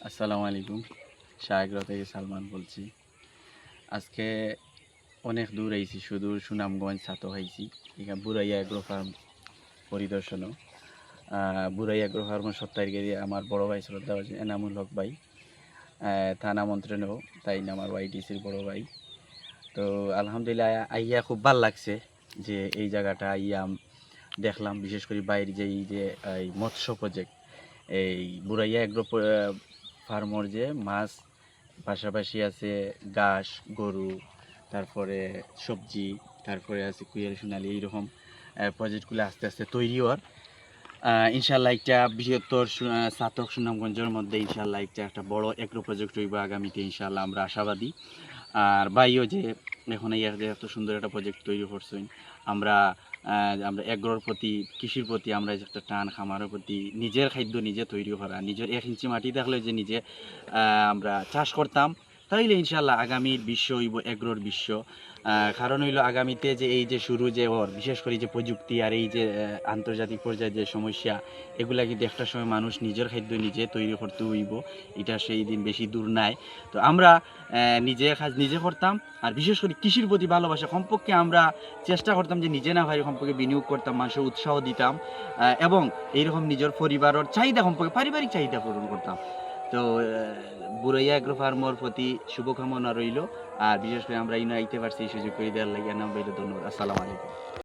আসসালামু আলাইকুম। শাহগ্রা থেকে সালমান বলছি। আজকে অনেক দূর আইছি, সুদূর সুনামগঞ্জ ছাতো হয়েছি। এখানে বুরাইয়া এগ্রো ফার্ম পরিদর্শনও। বুরাইয়া এগ্রো ফার্মের সত্তাধিকারী আমার বড় ভাই শ্রদ্ধা এনামুল হক ভাই, থানা মন্ত্রণেও তাই না আমার ওয়াইডিসির বড় ভাই। তো আলহামদুলিল্লাহ আইয়া খুব ভাল লাগছে যে এই জায়গাটা আইয়া দেখলাম, বিশেষ করে বাইরে যে এই যে এই মৎস্য প্রজেক্ট, এই বুরাইয়া এগ্রো ফার্মর যে মাছ, পাশাপাশি আছে ঘাস, গরু, তারপরে সবজি, তারপরে আছে কুইয়ার সোনালি, এইরকম প্রজেক্টগুলো আস্তে আস্তে তৈরি হওয়ার ইনশাল্লাহ একটা বৃহত্তর স্নাতক সুনামগঞ্জের মধ্যে ইনশাল্লাহ একটা বড় এগ্রো প্রজেক্ট হইব আগামীতে, ইনশাল্লাহ আমরা আশাবাদী। আর ভাইও যে এখন এই যে এত সুন্দর একটা প্রজেক্ট তৈরি করছেন, আমরা আমরা এগ্রোর প্রতি, কৃষির প্রতি আমরা যে একটা টান, খামারের প্রতি, নিজের খাদ্য নিজে তৈরি করা, নিজের 1 ইঞ্চি মাটি থাকলে যে নিজে আমরা চাষ করতাম, তাইলে ইনশাল্লাহ আগামীর বিশ্ব হইব এগ্রোর বিশ্ব। কারণ হইল আগামীতে যে এই যে শুরু যে ওর বিশেষ করে যে প্রযুক্তি আর এই যে আন্তর্জাতিক পর্যায়ে যে সমস্যা, এগুলা কিন্তু একটা সময় মানুষ নিজের খাদ্য নিজে তৈরি করতে হইব, এটা সেই দিন বেশি দূর নাই। তো আমরা নিজে কাজ নিজে করতাম, আর বিশেষ করে কৃষির প্রতি ভালোবাসা, কমপক্ষে আমরা চেষ্টা করতাম যে নিজে না ভাই কমপক্ষে বিনিয়োগ করতাম, মানুষের উৎসাহ দিতাম, এবং এইরকম নিজের পরিবারের চাহিদা, কমপক্ষে পারিবারিক চাহিদা পূরণ করতাম। তো বুরাইয়া এগ্রো ফার্মর প্রতি শুভকামনা রইল। আর বিশেষ করে আমরা আইতে পারছি এই সুযোগ করে দেওয়ার লাগে, নাম ধন্যবাদ। আসসালামু আলাইকুম।